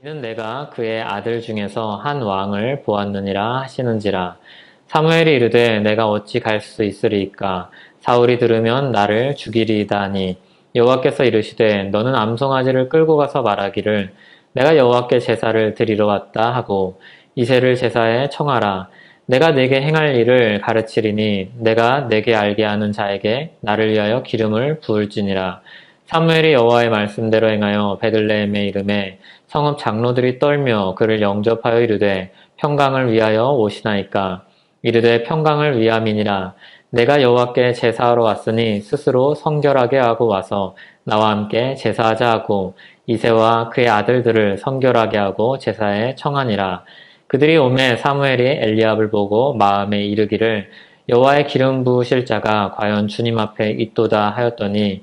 이는 내가 그의 아들 중에서 한 왕을 보았느니라 하시는지라. 사무엘이 이르되 내가 어찌 갈 수 있으리이까. 사울이 들으면 나를 죽이리이다니. 여호와께서 이르시되 너는 암송아지를 끌고 가서 말하기를 내가 여호와께 제사를 드리러 왔다 하고 이새를 제사에 청하라. 내가 내게 행할 일을 가르치리니 내가 내게 알게 하는 자에게 나를 위하여 기름을 부을지니라. 사무엘이 여호와의 말씀대로 행하여 베들레헴에 이르매 성읍 장로들이 떨며 그를 영접하여 이르되 평강을 위하여 오시나이까. 이르되 평강을 위함이니라. 내가 여호와께 제사하러 왔으니 스스로 성결하게 하고 와서 나와 함께 제사하자 하고 이새와 그의 아들들을 성결하게 하고 제사에 청하니라. 그들이 오매 사무엘이 엘리압을 보고 마음에 이르기를 여호와의 기름 부으실 자가 과연 주님 앞에 있도다 하였더니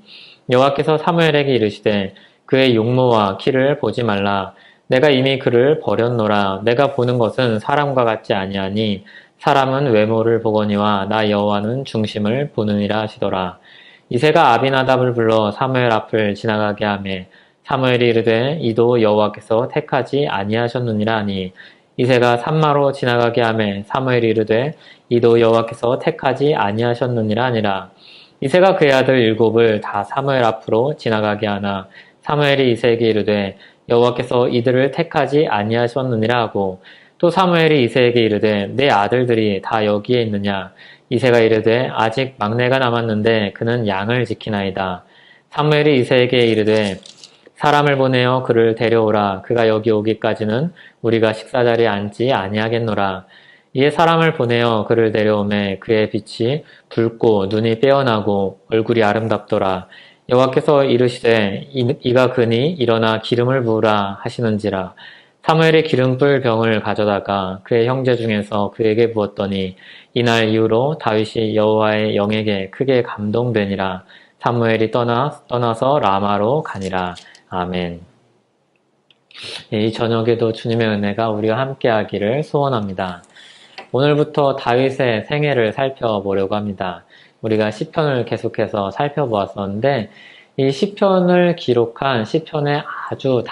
여호와께서 사무엘에게 이르시되 그의 용모와 키를 보지 말라. 내가 이미 그를 버렸노라. 내가 보는 것은 사람과 같지 아니하니 사람은 외모를 보거니와 나 여호와는 중심을 보느니라 하시더라. 이새가 아비나답을 불러 사무엘 앞을 지나가게 하매 사무엘이 이르되 이도 여호와께서 택하지 아니하셨느니라 하니 이새가 산마로 지나가게 하매 사무엘이 이르되 이도 여호와께서 택하지 아니하셨느니라 하니라. 이새가 그의 아들 일곱을 다 사무엘 앞으로 지나가게 하나 사무엘이 이새에게 이르되 여호와께서 이들을 택하지 아니하셨느니라 하고 또 사무엘이 이새에게 이르되 내 아들들이 다 여기에 있느냐. 이새가 이르되 아직 막내가 남았는데 그는 양을 지키나이다. 사무엘이 이새에게 이르되 사람을 보내어 그를 데려오라. 그가 여기 오기까지는 우리가 식사자리에 앉지 아니하겠노라. 이에 사람을 보내어 그를 데려오매 그의 빛이 붉고 눈이 빼어나고 얼굴이 아름답더라. 여호와께서 이르시되 이가 그니 일어나 기름을 부으라 하시는지라. 사무엘이 기름 뿔 병을 가져다가 그의 형제 중에서 그에게 부었더니 이날 이후로 다윗이 여호와의 영에게 크게 감동되니라. 사무엘이 떠나서 라마로 가니라. 아멘. 이 저녁에도 주님의 은혜가 우리와 함께하기를 소원합니다. 오늘부터 다윗의 생애를 살펴보려고 합니다. 우리가 시편을 계속해서 살펴보았었는데 이 시편을 기록한 시편의 아주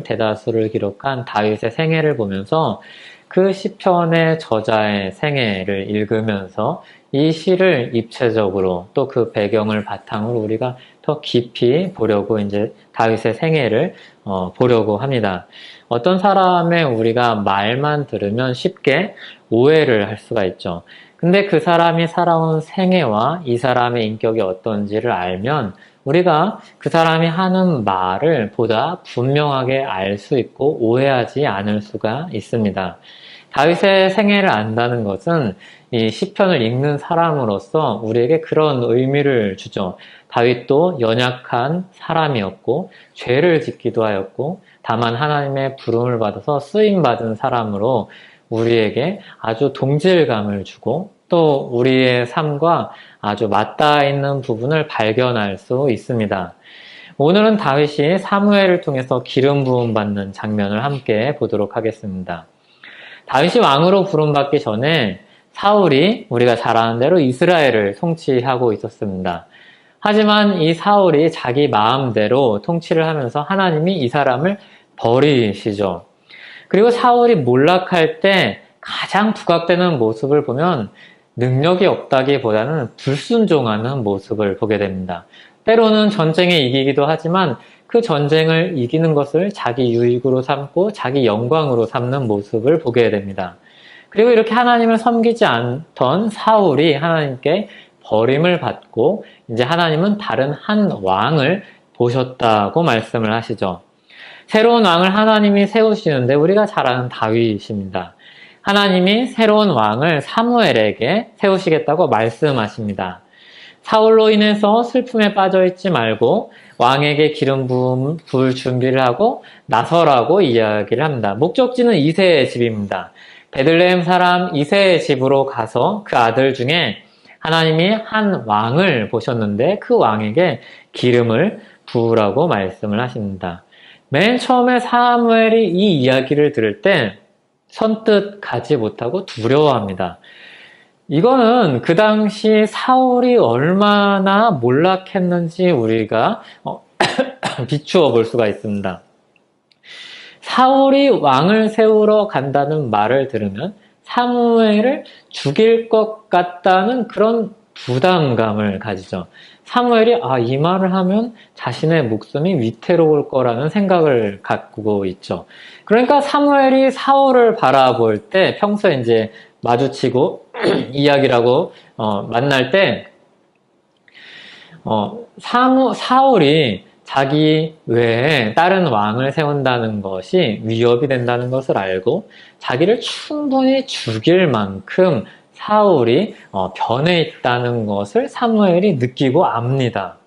대다수를 기록한 다윗의 생애를 보면서 그 시편의 저자의 생애를 읽으면서 이 시를 입체적으로 또 그 배경을 바탕으로 우리가 더 깊이 보려고 이제 다윗의 생애를 보려고 합니다. 어떤 사람의 우리가 말만 들으면 쉽게 오해를 할 수가 있죠. 근데 그 사람이 살아온 생애와 이 사람의 인격이 어떤지를 알면 우리가 그 사람이 하는 말을 보다 분명하게 알 수 있고 오해하지 않을 수가 있습니다. 다윗의 생애를 안다는 것은 이 시편을 읽는 사람으로서 우리에게 그런 의미를 주죠. 다윗도 연약한 사람이었고 죄를 짓기도 하였고 다만 하나님의 부름을 받아서 쓰임받은 사람으로 우리에게 아주 동질감을 주고 또 우리의 삶과 아주 맞닿아 있는 부분을 발견할 수 있습니다. 오늘은 다윗이 사무엘을 통해서 기름 부음 받는 장면을 함께 보도록 하겠습니다. 다윗이 왕으로 부름받기 전에 사울이 우리가 잘 아는 대로 이스라엘을 통치하고 있었습니다. 하지만 이 사울이 자기 마음대로 통치를 하면서 하나님이 이 사람을 버리시죠. 그리고 사울이 몰락할 때 가장 부각되는 모습을 보면 능력이 없다기보다는 불순종하는 모습을 보게 됩니다. 때로는 전쟁에 이기기도 하지만 그 전쟁을 이기는 것을 자기 유익으로 삼고 자기 영광으로 삼는 모습을 보게 됩니다. 그리고 이렇게 하나님을 섬기지 않던 사울이 하나님께 버림을 받고 이제 하나님은 다른 한 왕을 보셨다고 말씀을 하시죠. 새로운 왕을 하나님이 세우시는데 우리가 잘 아는 다윗입니다. 하나님이 새로운 왕을 사무엘에게 세우시겠다고 말씀하십니다. 사울로 인해서 슬픔에 빠져 있지 말고 왕에게 기름 부을 준비를 하고 나서라고 이야기를 합니다. 목적지는 이새의 집입니다. 베들레헴 사람 이새의 집으로 가서 그 아들 중에 하나님이 한 왕을 보셨는데 그 왕에게 기름을 부으라고 말씀을 하십니다. 맨 처음에 사무엘이 이 이야기를 들을 때 선뜻 가지 못하고 두려워합니다. 이거는 그 당시 사울이 얼마나 몰락했는지 우리가 비추어 볼 수가 있습니다. 사울이 왕을 세우러 간다는 말을 들으면 사무엘을 죽일 것 같다는 그런 부담감을 가지죠. 사무엘이 이 말을 하면 자신의 목숨이 위태로울 거라는 생각을 갖고 있죠. 그러니까 사무엘이 사울을 바라볼 때 평소에 이제 마주치고 이야기라고 만날 때 사울이 자기 외에 다른 왕을 세운다는 것이 위협이 된다는 것을 알고 자기를 충분히 죽일 만큼 사울이 변해 있다는 것을 사무엘이 느끼고 압니다.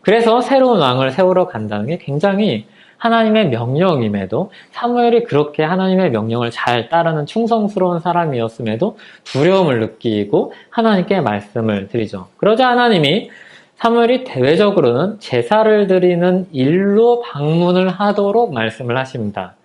그래서 새로운 왕을 세우러 간다는 게 굉장히 하나님의 명령임에도 사무엘이 그렇게 하나님의 명령을 잘 따르는 충성스러운 사람이었음에도 두려움을 느끼고 하나님께 말씀을 드리죠. 그러자 하나님이 사무엘이 대외적으로는 제사를 드리는 일로 방문을 하도록 말씀을 하십니다.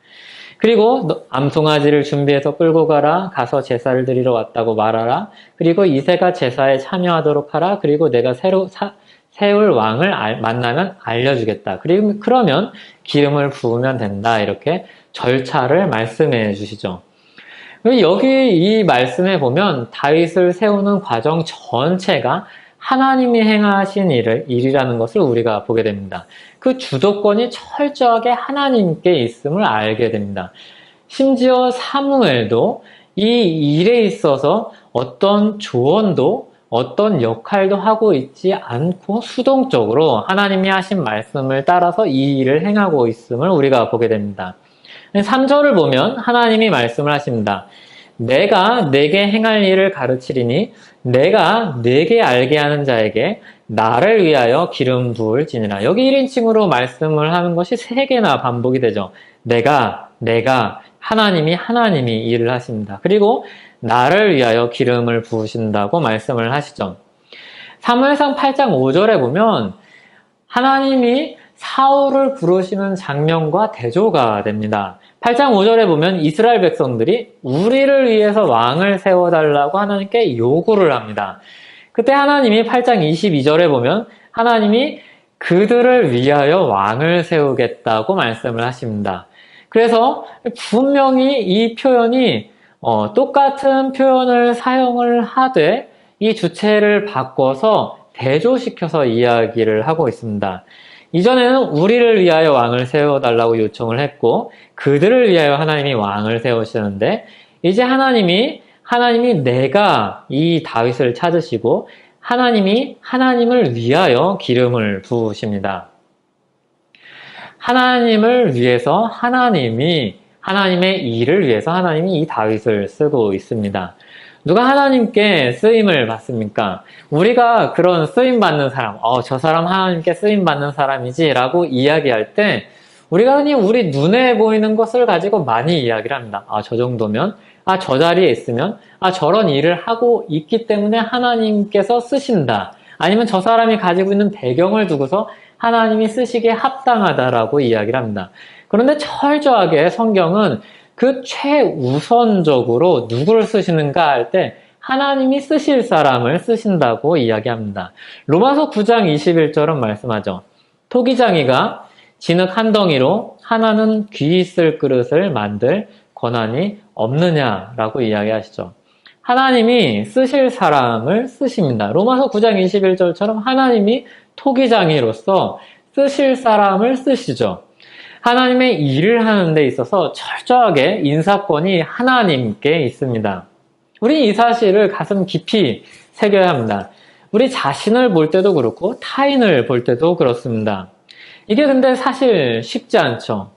그리고 암송아지를 준비해서 끌고 가서 제사를 드리러 왔다고 말하라. 그리고 이새가 제사에 참여하도록 하라. 그리고 내가 세울 왕을 만나면 알려주겠다. 그러면 기름을 부으면 된다. 이렇게 절차를 말씀해 주시죠. 여기 이 말씀에 보면 다윗을 세우는 과정 전체가 하나님이 행하신 일이라는 것을 우리가 보게 됩니다. 그 주도권이 철저하게 하나님께 있음을 알게 됩니다. 심지어 사무엘도 이 일에 있어서 어떤 조언도 어떤 역할도 하고 있지 않고 수동적으로 하나님이 하신 말씀을 따라서 이 일을 행하고 있음을 우리가 보게 됩니다. 3절을 보면 하나님이 말씀을 하십니다. 내가 내게 행할 일을 가르치리니 내가 내게 알게 하는 자에게 나를 위하여 기름 부을지니라. 여기 1인칭으로 말씀을 하는 것이 3개나 반복이 되죠. 내가, 하나님이 일을 하십니다. 그리고 나를 위하여 기름을 부으신다고 말씀을 하시죠. 사무엘상 8장 5절에 보면 하나님이 사울을 부르시는 장면과 대조가 됩니다. 8장 5절에 보면 이스라엘 백성들이 우리를 위해서 왕을 세워달라고 하나님께 요구를 합니다. 그때 하나님이 8장 22절에 보면 하나님이 그들을 위하여 왕을 세우겠다고 말씀을 하십니다. 그래서 분명히 이 표현이 똑같은 표현을 사용을 하되 이 주체를 바꿔서 대조시켜서 이야기를 하고 있습니다. 이전에는 우리를 위하여 왕을 세워달라고 요청을 했고 그들을 위하여 하나님이 왕을 세우시는데 이제 하나님이 내가 이 다윗을 찾으시고 하나님을 위하여 기름을 부으십니다. 하나님을 위해서 하나님의 일을 위해서 하나님이 이 다윗을 쓰고 있습니다. 누가 하나님께 쓰임을 받습니까? 우리가 그런 쓰임받는 사람, 저 사람 하나님께 쓰임받는 사람이지 라고 이야기할 때 우리가 흔히 우리 눈에 보이는 것을 가지고 많이 이야기를 합니다. 저 정도면, 저 자리에 있으면, 저런 일을 하고 있기 때문에 하나님께서 쓰신다. 아니면 저 사람이 가지고 있는 배경을 두고서 하나님이 쓰시기에 합당하다라고 이야기를 합니다. 그런데 철저하게 성경은 그 최우선적으로 누구를 쓰시는가 할 때 하나님이 쓰실 사람을 쓰신다고 이야기합니다. 로마서 9장 21절은 말씀하죠. 토기장이가 진흙 한 덩이로 하나는 귀 있을 그릇을 만들 권한이 없느냐라고 이야기하시죠. 하나님이 쓰실 사람을 쓰십니다. 로마서 9장 21절처럼 하나님이 토기장이로서 쓰실 사람을 쓰시죠. 하나님의 일을 하는 데 있어서 철저하게 인사권이 하나님께 있습니다. 우리 이 사실을 가슴 깊이 새겨야 합니다. 우리 자신을 볼 때도 그렇고 타인을 볼 때도 그렇습니다. 이게 근데 사실 쉽지 않죠.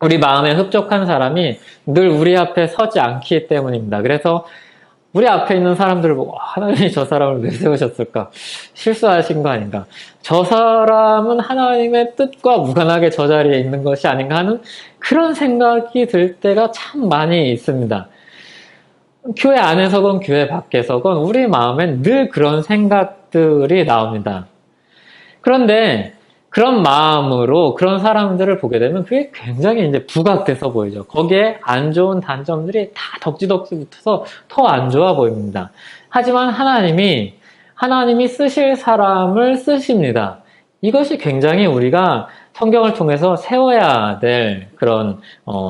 우리 마음에 흡족한 사람이 늘 우리 앞에 서지 않기 때문입니다. 그래서 우리 앞에 있는 사람들을 보고 하나님이 저 사람을 왜 세우셨을까? 실수하신 거 아닌가? 저 사람은 하나님의 뜻과 무관하게 저 자리에 있는 것이 아닌가 하는 그런 생각이 들 때가 참 많이 있습니다. 교회 안에서건 교회 밖에서건 우리 마음엔 늘 그런 생각들이 나옵니다. 그런데 그런 마음으로 그런 사람들을 보게 되면 그게 굉장히 이제 부각돼서 보이죠. 거기에 안 좋은 단점들이 다 덕지덕지 붙어서 더 안 좋아 보입니다. 하지만 하나님이 쓰실 사람을 쓰십니다. 이것이 굉장히 우리가 성경을 통해서 세워야 될 그런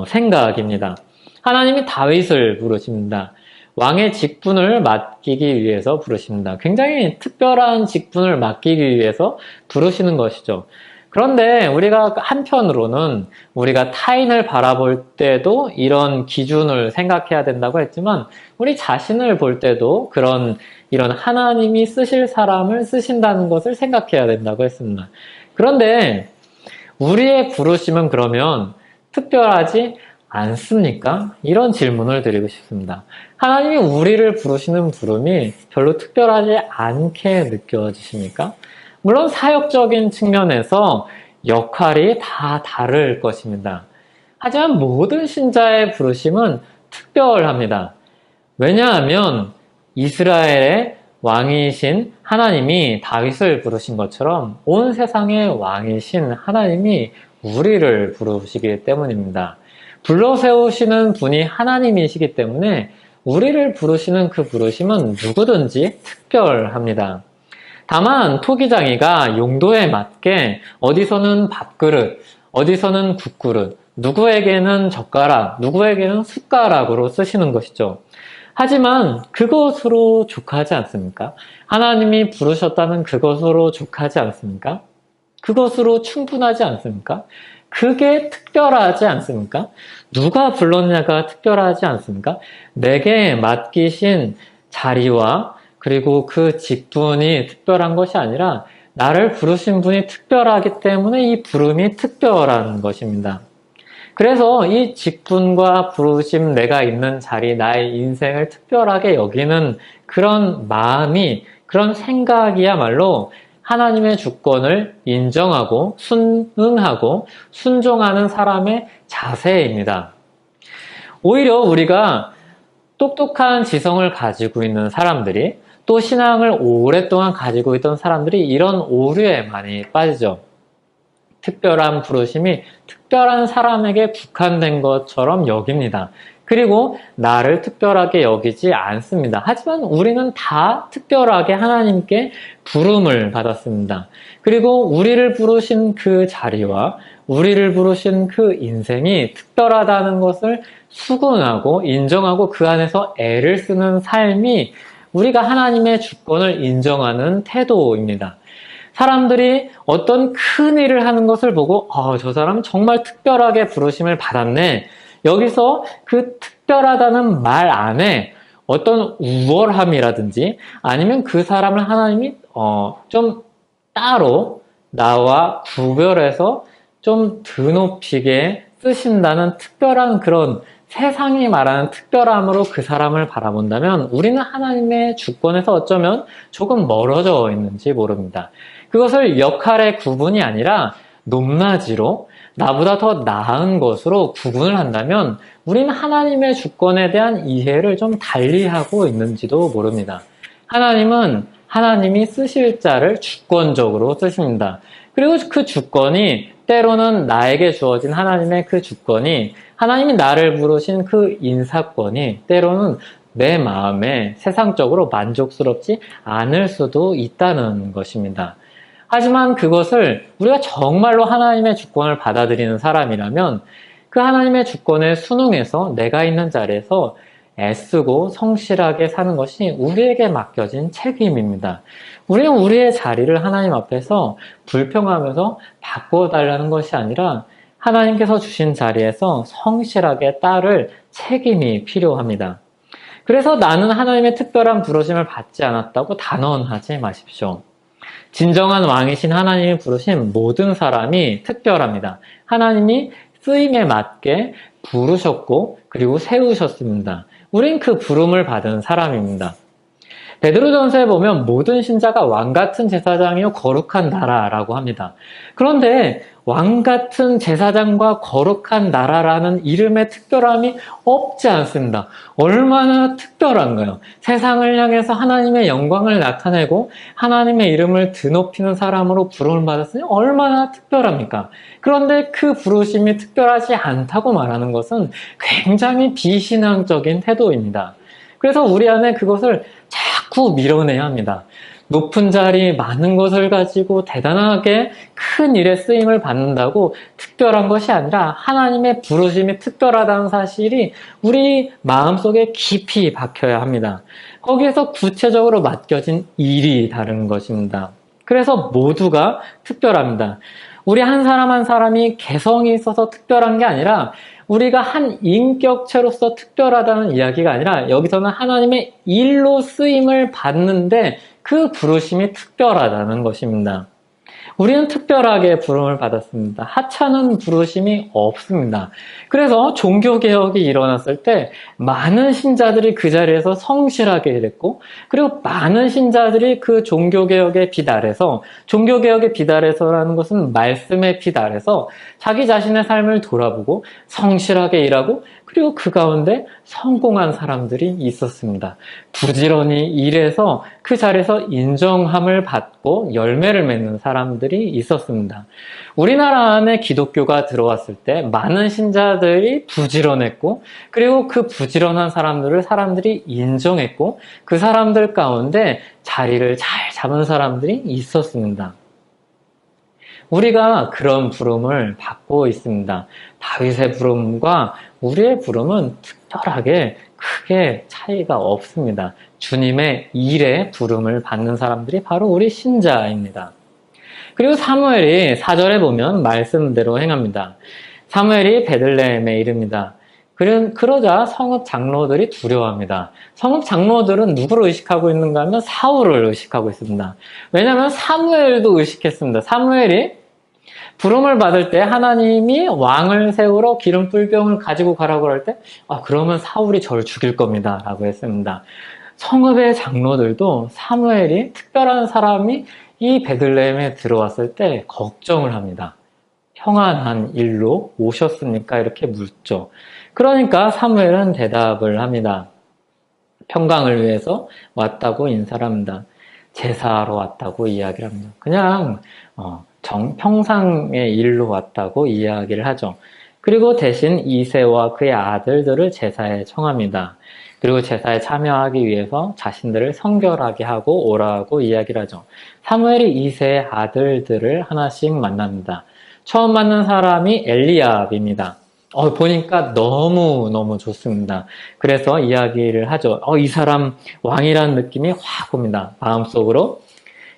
생각입니다. 하나님이 다윗을 부르십니다. 왕의 직분을 맡기기 위해서 부르십니다. 굉장히 특별한 직분을 맡기기 위해서 부르시는 것이죠. 그런데 우리가 한편으로는 우리가 타인을 바라볼 때도 이런 기준을 생각해야 된다고 했지만 우리 자신을 볼 때도 이런 하나님이 쓰실 사람을 쓰신다는 것을 생각해야 된다고 했습니다. 그런데 우리의 부르심은 그러면 특별하지 않습니까? 이런 질문을 드리고 싶습니다. 하나님이 우리를 부르시는 부름이 별로 특별하지 않게 느껴지십니까? 물론 사역적인 측면에서 역할이 다 다를 것입니다. 하지만 모든 신자의 부르심은 특별합니다. 왜냐하면 이스라엘의 왕이신 하나님이 다윗을 부르신 것처럼 온 세상의 왕이신 하나님이 우리를 부르시기 때문입니다. 불러세우시는 분이 하나님이시기 때문에 우리를 부르시는 그 부르심은 누구든지 특별합니다. 다만 토기장이가 용도에 맞게 어디서는 밥그릇, 어디서는 국그릇, 누구에게는 젓가락, 누구에게는 숟가락으로 쓰시는 것이죠. 하지만 그것으로 족하지 않습니까? 하나님이 부르셨다는 그것으로 족하지 않습니까? 그것으로 충분하지 않습니까? 그게 특별하지 않습니까? 누가 불렀냐가 특별하지 않습니까? 내게 맡기신 자리와 그리고 그 직분이 특별한 것이 아니라 나를 부르신 분이 특별하기 때문에 이 부름이 특별한 것입니다. 그래서 이 직분과 부르심, 내가 있는 자리, 나의 인생을 특별하게 여기는 그런 마음이, 그런 생각이야말로 하나님의 주권을 인정하고 순응하고 순종하는 사람의 자세입니다. 오히려 우리가 똑똑한 지성을 가지고 있는 사람들이 또 신앙을 오랫동안 가지고 있던 사람들이 이런 오류에 많이 빠지죠. 특별한 부르심이 특별한 사람에게 국한된 것처럼 여깁니다. 그리고 나를 특별하게 여기지 않습니다. 하지만 우리는 다 특별하게 하나님께 부름을 받았습니다. 그리고 우리를 부르신 그 자리와 우리를 부르신 그 인생이 특별하다는 것을 수긍하고 인정하고 그 안에서 애를 쓰는 삶이 우리가 하나님의 주권을 인정하는 태도입니다. 사람들이 어떤 큰 일을 하는 것을 보고 저 사람 정말 특별하게 부르심을 받았네. 여기서 그 특별하다는 말 안에 어떤 우월함이라든지 아니면 그 사람을 하나님이 좀 따로 나와 구별해서 좀 드높이게 쓰신다는 특별한 그런 세상이 말하는 특별함으로 그 사람을 바라본다면 우리는 하나님의 주권에서 어쩌면 조금 멀어져 있는지 모릅니다. 그것을 역할의 구분이 아니라 높낮이로 나보다 더 나은 것으로 구분을 한다면 우리는 하나님의 주권에 대한 이해를 좀 달리하고 있는지도 모릅니다. 하나님은 하나님이 쓰실 자를 주권적으로 쓰십니다. 그리고 그 주권이 때로는 나에게 주어진 하나님의 그 주권이 하나님이 나를 부르신 그 인사권이 때로는 내 마음에 세상적으로 만족스럽지 않을 수도 있다는 것입니다. 하지만 그것을 우리가 정말로 하나님의 주권을 받아들이는 사람이라면 그 하나님의 주권에 순응해서 내가 있는 자리에서 애쓰고 성실하게 사는 것이 우리에게 맡겨진 책임입니다. 우리는 우리의 자리를 하나님 앞에서 불평하면서 바꿔달라는 것이 아니라 하나님께서 주신 자리에서 성실하게 따를 책임이 필요합니다. 그래서 나는 하나님의 특별한 부르심을 받지 않았다고 단언하지 마십시오. 진정한 왕이신 하나님이 부르신 모든 사람이 특별합니다. 하나님이 쓰임에 맞게 부르셨고 그리고 세우셨습니다. 우린 그 부름을 받은 사람입니다. 베드로전서에 보면 모든 신자가 왕같은 제사장이요 거룩한 나라라고 합니다. 그런데 왕같은 제사장과 거룩한 나라라는 이름의 특별함이 없지 않습니다. 얼마나 특별한가요? 세상을 향해서 하나님의 영광을 나타내고 하나님의 이름을 드높이는 사람으로 부름을 받았으니 얼마나 특별합니까? 그런데 그 부르심이 특별하지 않다고 말하는 것은 굉장히 비신앙적인 태도입니다. 그래서 우리 안에 그것을 자꾸 밀어내야 합니다. 높은 자리 많은 것을 가지고 대단하게 큰 일에 쓰임을 받는다고 특별한 것이 아니라 하나님의 부르심이 특별하다는 사실이 우리 마음속에 깊이 박혀야 합니다. 거기에서 구체적으로 맡겨진 일이 다른 것입니다. 그래서 모두가 특별합니다. 우리 한 사람 한 사람이 개성이 있어서 특별한 게 아니라 우리가 한 인격체로서 특별하다는 이야기가 아니라 여기서는 하나님의 일로 쓰임을 받는데 그 부르심이 특별하다는 것입니다. 우리는 특별하게 부름을 받았습니다. 하찮은 부르심이 없습니다. 그래서 종교개혁이 일어났을 때 많은 신자들이 그 자리에서 성실하게 일했고, 그리고 많은 신자들이 그 종교개혁의 빛 아래서, 종교개혁의 빛 아래서라는 것은 말씀의 빛 아래서 자기 자신의 삶을 돌아보고 성실하게 일하고, 그리고 그 가운데 성공한 사람들이 있었습니다. 부지런히 일해서 그 자리에서 인정함을 받고 열매를 맺는 사람들이 있었습니다. 우리나라 안에 기독교가 들어왔을 때 많은 신자들이 부지런했고, 그리고 그 부지런한 사람들을 사람들이 인정했고, 그 사람들 가운데 자리를 잘 잡은 사람들이 있었습니다. 우리가 그런 부름을 받고 있습니다. 다윗의 부름과 우리의 부름은 특별하게 크게 차이가 없습니다. 주님의 일에 부름을 받는 사람들이 바로 우리 신자입니다. 그리고 사무엘이 4절에 보면 말씀대로 행합니다. 사무엘이 베들레헴에 이릅니다. 그러자 성읍 장로들이 두려워합니다. 성읍 장로들은 누구를 의식하고 있는가 하면 사울을 의식하고 있습니다. 왜냐하면 사무엘도 의식했습니다. 사무엘이 부름을 받을 때 하나님이 왕을 세우러 기름 뿔병을 가지고 가라고 할 때 그러면 사울이 저를 죽일 겁니다 라고 했습니다. 성읍의 장로들도 사무엘이 특별한 사람이 이 베들레헴에 들어왔을 때 걱정을 합니다. 평안한 일로 오셨습니까? 이렇게 묻죠. 그러니까 사무엘은 대답을 합니다. 평강을 위해서 왔다고 인사를 합니다. 제사하러 왔다고 이야기를 합니다. 그냥 평상의 일로 왔다고 이야기를 하죠. 그리고 대신 이새와 그의 아들들을 제사에 청합니다. 그리고 제사에 참여하기 위해서 자신들을 성결하게 하고 오라고 이야기를 하죠. 사무엘이 이새의 아들들을 하나씩 만납니다. 처음 만난 사람이 엘리압입니다. 보니까 너무너무 좋습니다. 그래서 이야기를 하죠. 이 사람 왕이라는 느낌이 확 옵니다. 마음속으로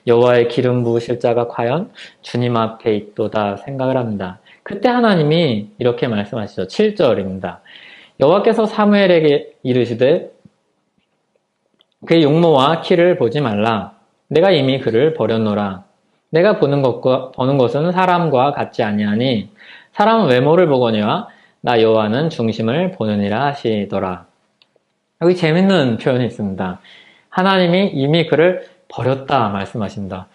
여호와의 기름 부으실 자가 과연 주님 앞에 있도다 생각을 합니다. 그때 하나님이 이렇게 말씀하시죠. 7절입니다. 여호와께서 사무엘에게 이르시되 그의 용모와 키를 보지 말라. 내가 이미 그를 버렸노라. 내가 보는 것은 사람과 같지 아니하니 사람은 외모를 보거니와 나 여호와는 중심을 보느니라 하시더라. 여기 재밌는 표현이 있습니다. 하나님이 이미 그를 버렸다 말씀하신다.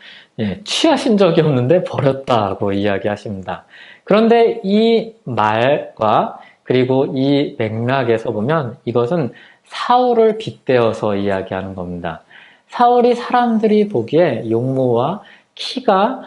취하신 적이 없는데 버렸다고 이야기하십니다. 그런데 이 말과 그리고 이 맥락에서 보면 이것은 사울을 빗대어서 이야기하는 겁니다. 사울이 사람들이 보기에 용모와 키가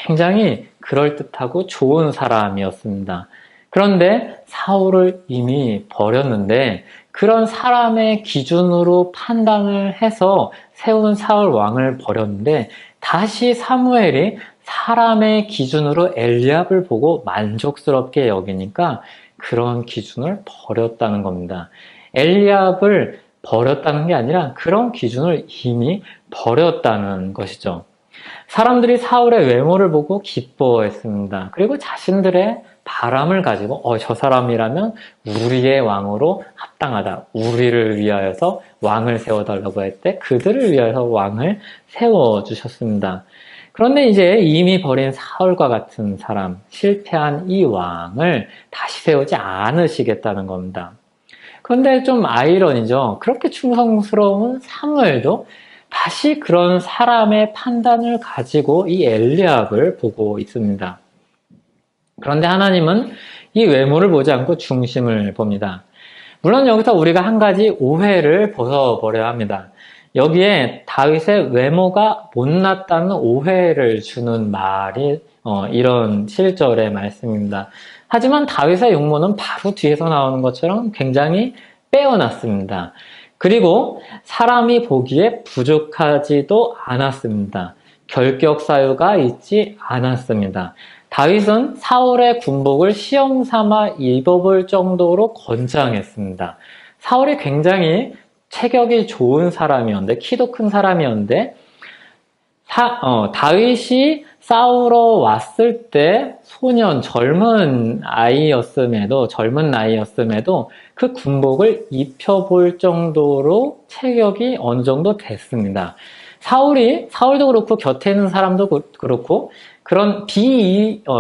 굉장히 그럴듯하고 좋은 사람이었습니다. 그런데 사울을 이미 버렸는데 그런 사람의 기준으로 판단을 해서 세운 사울 왕을 버렸는데 다시 사무엘이 사람의 기준으로 엘리압을 보고 만족스럽게 여기니까 그런 기준을 버렸다는 겁니다. 엘리압을 버렸다는 게 아니라 그런 기준을 이미 버렸다는 것이죠. 사람들이 사울의 외모를 보고 기뻐했습니다. 그리고 자신들의 바람을 가지고 저 사람이라면 우리의 왕으로 합당하다. 우리를 위하여서 왕을 세워달라고 할 때 그들을 위하여서 왕을 세워주셨습니다. 그런데 이제 이미 버린 사울과 같은 사람, 실패한 이 왕을 다시 세우지 않으시겠다는 겁니다. 그런데 좀 아이러니죠. 그렇게 충성스러운 사무엘도 다시 그런 사람의 판단을 가지고 이 엘리압을 보고 있습니다. 그런데 하나님은 이 외모를 보지 않고 중심을 봅니다. 물론 여기서 우리가 한 가지 오해를 벗어버려야 합니다. 여기에 다윗의 외모가 못났다는 오해를 주는 말이 이런 7절의 말씀입니다. 하지만 다윗의 용모는 바로 뒤에서 나오는 것처럼 굉장히 빼어났습니다. 그리고 사람이 보기에 부족하지도 않았습니다. 결격 사유가 있지 않았습니다. 다윗은 사울의 군복을 시험 삼아 입어볼 정도로 건장했습니다. 사울이 굉장히 체격이 좋은 사람이었는데, 키도 큰 사람이었는데, 다윗이 싸우러 왔을 때 젊은 나이였음에도 그 군복을 입혀볼 정도로 체격이 어느 정도 됐습니다. 사울도 그렇고 곁에 있는 사람도 그렇고 그런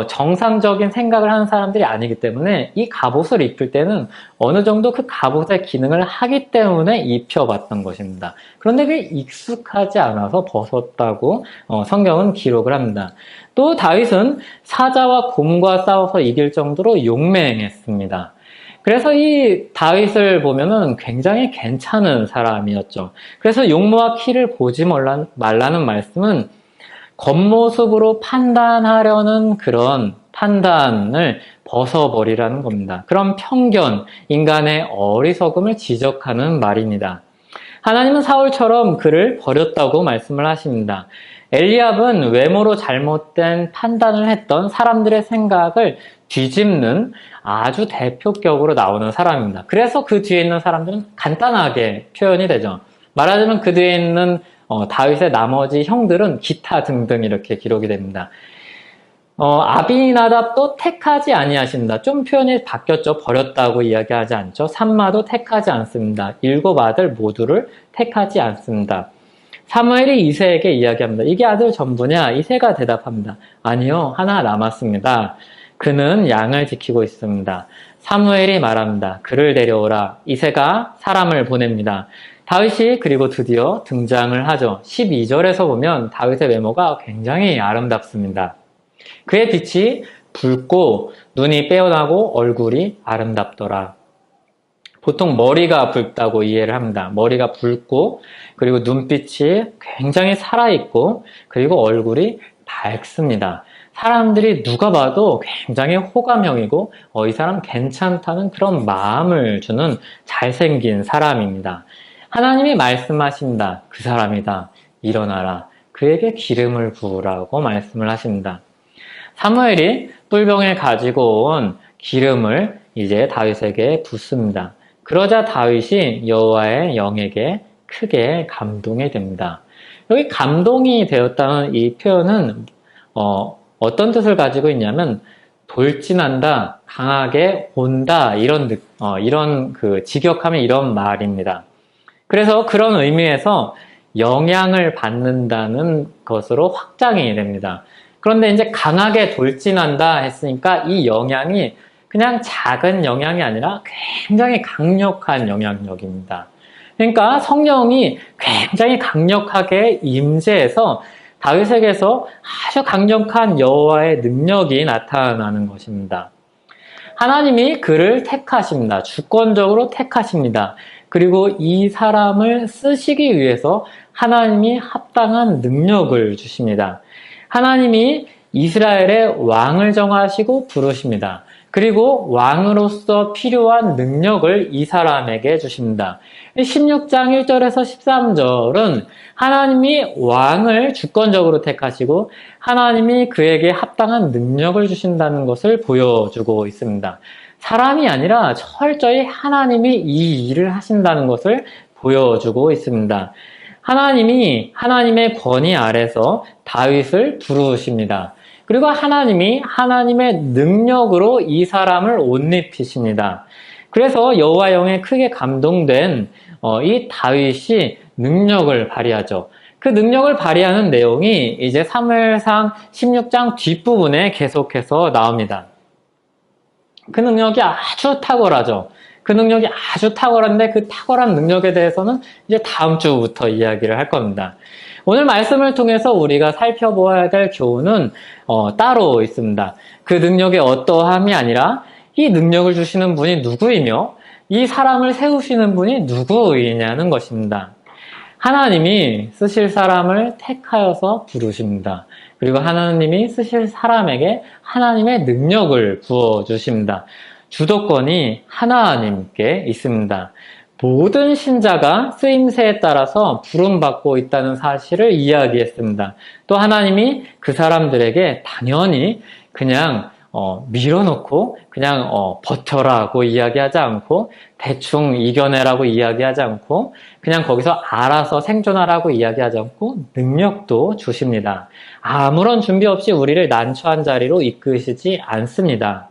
정상적인 생각을 하는 사람들이 아니기 때문에 이 갑옷을 입힐 때는 어느 정도 그 갑옷의 기능을 하기 때문에 입혀봤던 것입니다. 그런데 그게 익숙하지 않아서 벗었다고 성경은 기록을 합니다. 또 다윗은 사자와 곰과 싸워서 이길 정도로 용맹했습니다. 그래서 이 다윗을 보면은 굉장히 괜찮은 사람이었죠. 그래서 용모와 키를 보지 말라는 말씀은 겉모습으로 판단하려는 그런 판단을 벗어버리라는 겁니다. 그런 편견, 인간의 어리석음을 지적하는 말입니다. 하나님은 사울처럼 그를 버렸다고 말씀을 하십니다. 엘리압은 외모로 잘못된 판단을 했던 사람들의 생각을 뒤집는 아주 대표격으로 나오는 사람입니다. 그래서 그 뒤에 있는 사람들은 간단하게 표현이 되죠. 말하자면 그 뒤에 있는 다윗의 나머지 형들은 기타 등등 이렇게 기록이 됩니다. 아비나답도 택하지 아니하신다. 좀 표현이 바뀌었죠. 버렸다고 이야기하지 않죠. 삼마도 택하지 않습니다. 7 아들 모두를 택하지 않습니다. 사무엘이 이새에게 이야기합니다. 이게 아들 전부냐? 이새가 대답합니다. 아니요, 하나 남았습니다. 그는 양을 지키고 있습니다. 사무엘이 말합니다. 그를 데려오라. 이새가 사람을 보냅니다. 다윗이 그리고 드디어 등장을 하죠. 12절에서 보면 다윗의 외모가 굉장히 아름답습니다. 그의 빛이 붉고 눈이 빼어나고 얼굴이 아름답더라. 보통 머리가 붉다고 이해를 합니다. 머리가 붉고 그리고 눈빛이 굉장히 살아있고 그리고 얼굴이 밝습니다. 사람들이 누가 봐도 굉장히 호감형이고 이 사람 괜찮다는 그런 마음을 주는 잘생긴 사람입니다. 하나님이 말씀하신다. 그 사람이다. 일어나라. 그에게 기름을 부으라고 말씀을 하십니다. 사무엘이 뿔병에 가지고 온 기름을 이제 다윗에게 붓습니다. 그러자 다윗이 여호와의 영에게 크게 감동이 됩니다. 여기 감동이 되었다는 이 표현은 어떤 뜻을 가지고 있냐면 돌진한다, 강하게 온다 이런 직역하면 이런 말입니다. 그래서 그런 의미에서 영향을 받는다는 것으로 확장이 됩니다. 그런데 이제 강하게 돌진한다 했으니까 이 영향이 그냥 작은 영향이 아니라 굉장히 강력한 영향력입니다. 그러니까 성령이 굉장히 강력하게 임재해서 다윗에게서 아주 강력한 여호와의 능력이 나타나는 것입니다. 하나님이 그를 택하십니다. 주권적으로 택하십니다. 그리고 이 사람을 쓰시기 위해서 하나님이 합당한 능력을 주십니다. 하나님이 이스라엘의 왕을 정하시고 부르십니다. 그리고 왕으로서 필요한 능력을 이 사람에게 주십니다. 16장 1절에서 13절은 하나님이 왕을 주권적으로 택하시고 하나님이 그에게 합당한 능력을 주신다는 것을 보여주고 있습니다. 사람이 아니라 철저히 하나님이 이 일을 하신다는 것을 보여주고 있습니다. 하나님이 하나님의 권위 아래서 다윗을 부르십니다. 그리고 하나님이 하나님의 능력으로 이 사람을 옷 입히십니다. 그래서 여호와 영에 크게 감동된 이 다윗이 능력을 발휘하죠. 그 능력을 발휘하는 내용이 이제 사무엘상 16장 뒷부분에 계속해서 나옵니다. 그 능력이 아주 탁월하죠. 그 능력이 아주 탁월한데 그 탁월한 능력에 대해서는 이제 다음 주부터 이야기를 할 겁니다. 오늘 말씀을 통해서 우리가 살펴보아야 될 교훈은 따로 있습니다. 그 능력의 어떠함이 아니라 이 능력을 주시는 분이 누구이며 이 사람을 세우시는 분이 누구이냐는 것입니다. 하나님이 쓰실 사람을 택하여서 부르십니다. 그리고 하나님이 쓰실 사람에게 하나님의 능력을 부어주십니다. 주도권이 하나님께 있습니다. 모든 신자가 쓰임새에 따라서 부름받고 있다는 사실을 이야기했습니다. 또 하나님이 그 사람들에게 당연히 그냥 밀어놓고 그냥 버텨라고 이야기하지 않고 대충 이겨내라고 이야기하지 않고 그냥 거기서 알아서 생존하라고 이야기하지 않고 능력도 주십니다. 아무런 준비 없이 우리를 난처한 자리로 이끄시지 않습니다.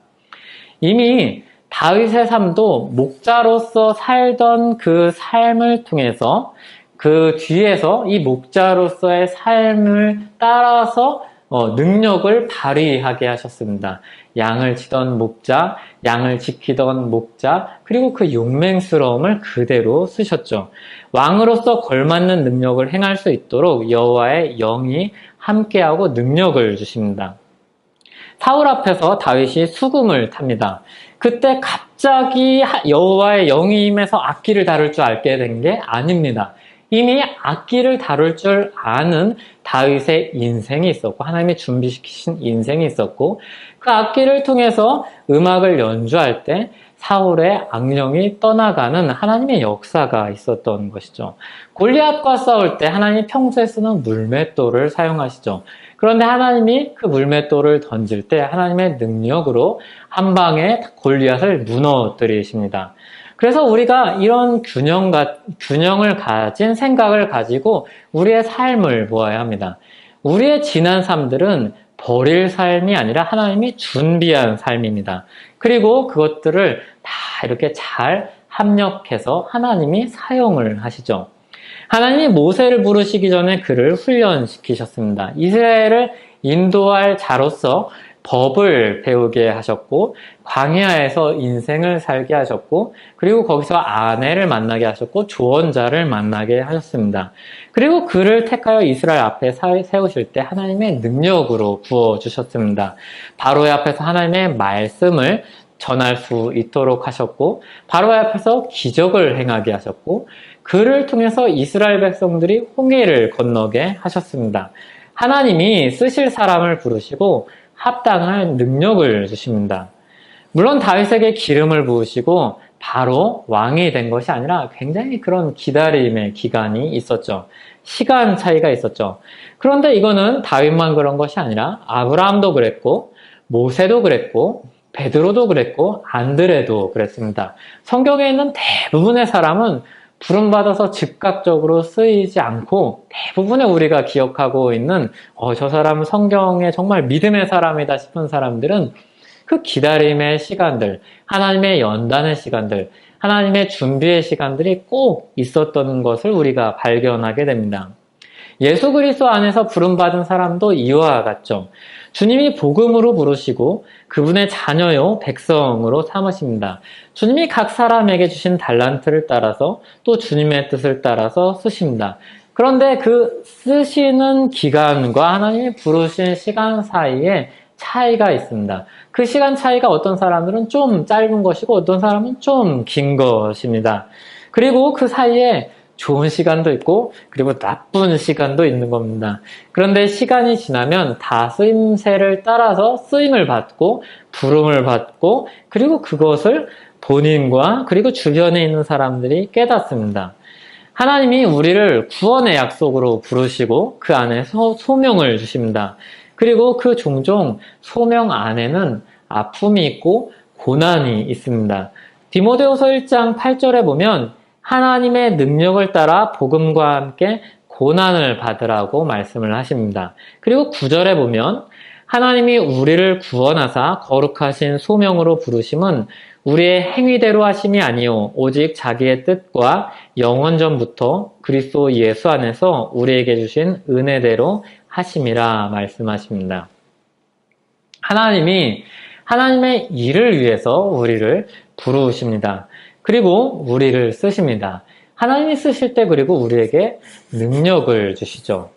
이미 다윗의 삶도 목자로서 살던 그 삶을 통해서 그 뒤에서 이 목자로서의 삶을 따라서 능력을 발휘하게 하셨습니다. 양을 치던 목자, 양을 지키던 목자, 그리고 그 용맹스러움을 그대로 쓰셨죠. 왕으로서 걸맞는 능력을 행할 수 있도록 여호와의 영이 함께하고 능력을 주십니다. 사울 앞에서 다윗이 수금을 탑니다. 그때 갑자기 여호와의 영이 임해서 악기를 다룰 줄 알게 된 게 아닙니다. 이미 악기를 다룰 줄 아는 다윗의 인생이 있었고 하나님이 준비시키신 인생이 있었고 그 악기를 통해서 음악을 연주할 때 사울의 악령이 떠나가는 하나님의 역사가 있었던 것이죠. 골리앗과 싸울 때 하나님이 평소에 쓰는 물맷돌을 사용하시죠. 그런데 하나님이 그 물맷돌을 던질 때 하나님의 능력으로 한 방에 골리앗을 무너뜨리십니다. 그래서 우리가 이런 균형을 가진 생각을 가지고 우리의 삶을 보아야 합니다. 우리의 지난 삶들은 버릴 삶이 아니라 하나님이 준비한 삶입니다. 그리고 그것들을 다 이렇게 잘 합력해서 하나님이 사용을 하시죠. 하나님이 모세를 부르시기 전에 그를 훈련시키셨습니다. 이스라엘을 인도할 자로서 법을 배우게 하셨고 광야에서 인생을 살게 하셨고 그리고 거기서 아내를 만나게 하셨고 조언자를 만나게 하셨습니다. 그리고 그를 택하여 이스라엘 앞에 세우실 때 하나님의 능력으로 부어주셨습니다. 바로의 앞에서 하나님의 말씀을 전할 수 있도록 하셨고 바로의 앞에서 기적을 행하게 하셨고 그를 통해서 이스라엘 백성들이 홍해를 건너게 하셨습니다. 하나님이 쓰실 사람을 부르시고 합당한 능력을 주십니다. 물론 다윗에게 기름을 부으시고 바로 왕이 된 것이 아니라 굉장히 그런 기다림의 기간이 있었죠. 시간 차이가 있었죠. 그런데 이거는 다윗만 그런 것이 아니라 아브라함도 그랬고 모세도 그랬고 베드로도 그랬고 안드레도 그랬습니다. 성경에 있는 대부분의 사람은 부름받아서 즉각적으로 쓰이지 않고 대부분의 우리가 기억하고 있는 저 사람은 성경에 정말 믿음의 사람이다 싶은 사람들은 그 기다림의 시간들, 하나님의 연단의 시간들, 하나님의 준비의 시간들이 꼭 있었던 것을 우리가 발견하게 됩니다. 예수 그리스도 안에서 부름받은 사람도 이와 같죠. 주님이 복음으로 부르시고 그분의 자녀요 백성으로 삼으십니다. 주님이 각 사람에게 주신 달란트를 따라서 또 주님의 뜻을 따라서 쓰십니다. 그런데 그 쓰시는 기간과 하나님이 부르신 시간 사이에 차이가 있습니다. 그 시간 차이가 어떤 사람들은 좀 짧은 것이고 어떤 사람은 좀 긴 것입니다. 그리고 그 사이에 좋은 시간도 있고 그리고 나쁜 시간도 있는 겁니다. 그런데 시간이 지나면 다 쓰임새를 따라서 쓰임을 받고 부름을 받고 그리고 그것을 본인과 그리고 주변에 있는 사람들이 깨닫습니다. 하나님이 우리를 구원의 약속으로 부르시고 그 안에서 소명을 주십니다. 그리고 그 종종 소명 안에는 아픔이 있고 고난이 있습니다. 디모데후서 1장 8절에 보면 하나님의 능력을 따라 복음과 함께 고난을 받으라고 말씀을 하십니다. 그리고 9절에 보면 하나님이 우리를 구원하사 거룩하신 소명으로 부르심은 우리의 행위대로 하심이 아니요 오직 자기의 뜻과 영원전부터 그리스도 예수 안에서 우리에게 주신 은혜대로 하심이라 말씀하십니다. 하나님이 하나님의 일을 위해서 우리를 부르십니다. 그리고 우리를 쓰십니다. 하나님이 쓰실 때 그리고 우리에게 능력을 주시죠.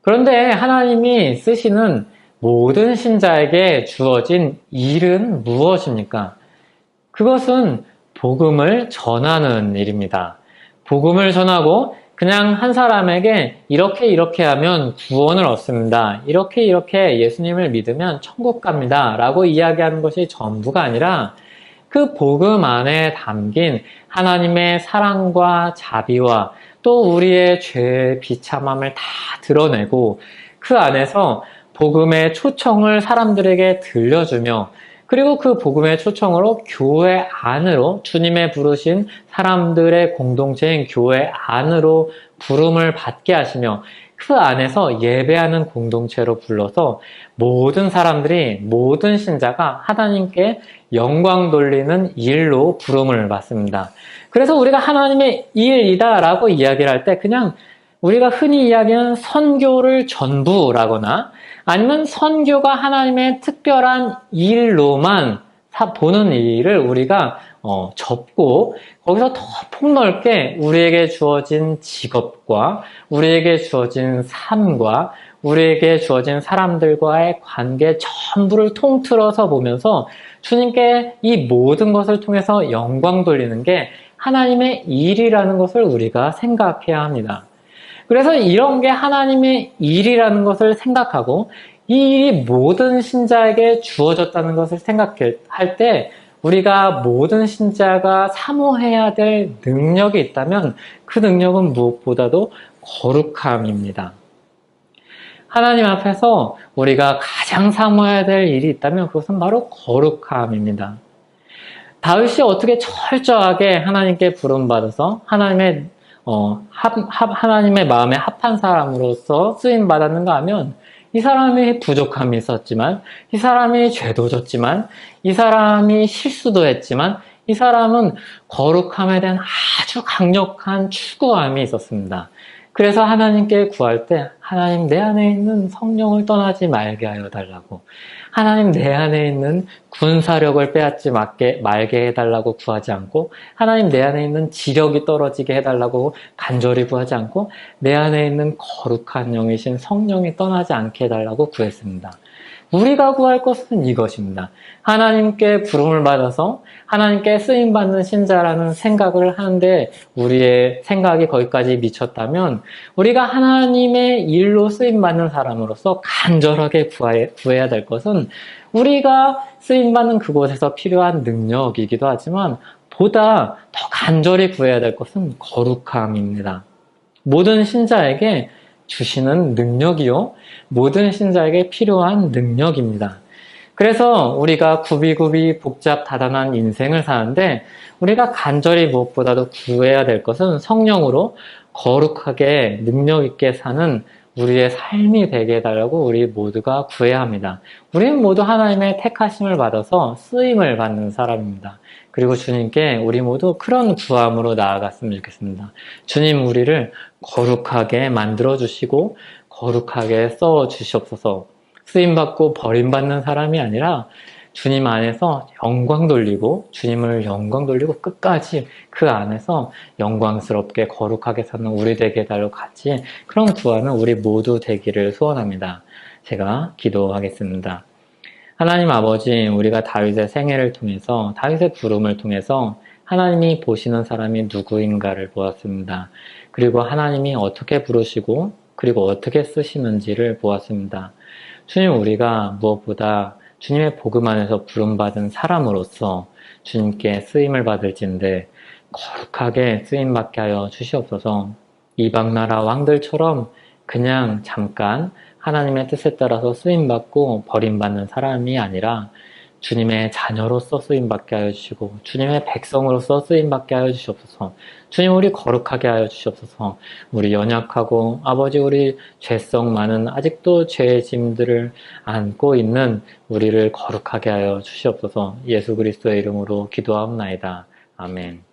그런데 하나님이 쓰시는 모든 신자에게 주어진 일은 무엇입니까? 그것은 복음을 전하는 일입니다. 복음을 전하고 그냥 한 사람에게 이렇게 하면 구원을 얻습니다. 이렇게 예수님을 믿으면 천국 갑니다. 라고 이야기하는 것이 전부가 아니라 그 복음 안에 담긴 하나님의 사랑과 자비와 또 우리의 죄의 비참함을 다 드러내고 그 안에서 복음의 초청을 사람들에게 들려주며 그리고 그 복음의 초청으로 교회 안으로 주님의 부르신 사람들의 공동체인 교회 안으로 부름을 받게 하시며 그 안에서 예배하는 공동체로 불러서 모든 사람들이 모든 신자가 하나님께 영광 돌리는 일로 부름을 받습니다. 그래서 우리가 하나님의 일이다라고 이야기를 할 때 그냥 우리가 흔히 이야기하는 선교를 전부라거나 아니면 선교가 하나님의 특별한 일로만 보는 일을 우리가 접고 거기서 더 폭넓게 우리에게 주어진 직업과 우리에게 주어진 삶과 우리에게 주어진 사람들과의 관계 전부를 통틀어서 보면서 주님께 이 모든 것을 통해서 영광 돌리는 게 하나님의 일이라는 것을 우리가 생각해야 합니다. 그래서 이런 게 하나님의 일이라는 것을 생각하고 이 일이 모든 신자에게 주어졌다는 것을 생각할 때 우리가 모든 신자가 사모해야 될 능력이 있다면 그 능력은 무엇보다도 거룩함입니다. 하나님 앞에서 우리가 가장 사모해야 될 일이 있다면 그것은 바로 거룩함입니다. 다윗이 어떻게 철저하게 하나님께 부름받아서 하나님의 마음에 합한 사람으로서 쓰임 받았는가 하면 이 사람이 부족함이 있었지만 이 사람이 죄도 졌지만 이 사람이 실수도 했지만 이 사람은 거룩함에 대한 아주 강력한 추구함이 있었습니다. 그래서 하나님께 구할 때 하나님 내 안에 있는 성령을 떠나지 말게 하여 달라고 하나님 내 안에 있는 군사력을 빼앗지 말게 해달라고 구하지 않고 하나님 내 안에 있는 지력이 떨어지게 해달라고 간절히 구하지 않고 내 안에 있는 거룩한 영이신 성령이 떠나지 않게 해달라고 구했습니다. 우리가 구할 것은 이것입니다. 하나님께 부름을 받아서 하나님께 쓰임받는 신자라는 생각을 하는데 우리의 생각이 거기까지 미쳤다면 우리가 하나님의 일로 쓰임받는 사람으로서 간절하게 구해야 될 것은 우리가 쓰임받는 그곳에서 필요한 능력이기도 하지만 보다 더 간절히 구해야 될 것은 거룩함입니다. 모든 신자에게 주시는 능력이요. 모든 신자에게 필요한 능력입니다. 그래서 우리가 굽이굽이 복잡다단한 인생을 사는데 우리가 간절히 무엇보다도 구해야 될 것은 성령으로 거룩하게 능력 있게 사는 우리의 삶이 되게 해달라고 우리 모두가 구해야 합니다. 우리는 모두 하나님의 택하심을 받아서 쓰임을 받는 사람입니다. 그리고 주님께 우리 모두 그런 구함으로 나아갔으면 좋겠습니다. 주님 우리를 거룩하게 만들어주시고 거룩하게 써주시옵소서. 쓰임받고 버림받는 사람이 아니라 주님 안에서 영광 돌리고 주님을 영광 돌리고 끝까지 그 안에서 영광스럽게 거룩하게 사는 우리 되게 해달라고 같이 그런 구하는 우리 모두 되기를 소원합니다. 제가 기도하겠습니다. 하나님 아버지, 우리가 다윗의 생애를 통해서 다윗의 부름을 통해서 하나님이 보시는 사람이 누구인가를 보았습니다. 그리고 하나님이 어떻게 부르시고 그리고 어떻게 쓰시는지를 보았습니다. 주님, 우리가 무엇보다 주님의 복음 안에서 부름받은 사람으로서 주님께 쓰임을 받을진데 거룩하게 쓰임받게 하여 주시옵소서. 이방나라 왕들처럼 그냥 잠깐 하나님의 뜻에 따라서 쓰임받고 버림받는 사람이 아니라 주님의 자녀로서 쓰임받게 하여 주시고 주님의 백성으로서 쓰임받게 하여 주시옵소서. 주님 우리 거룩하게 하여 주시옵소서. 우리 연약하고 아버지 우리 죄성 많은 아직도 죄의 짐들을 안고 있는 우리를 거룩하게 하여 주시옵소서. 예수 그리스도의 이름으로 기도하옵나이다. 아멘.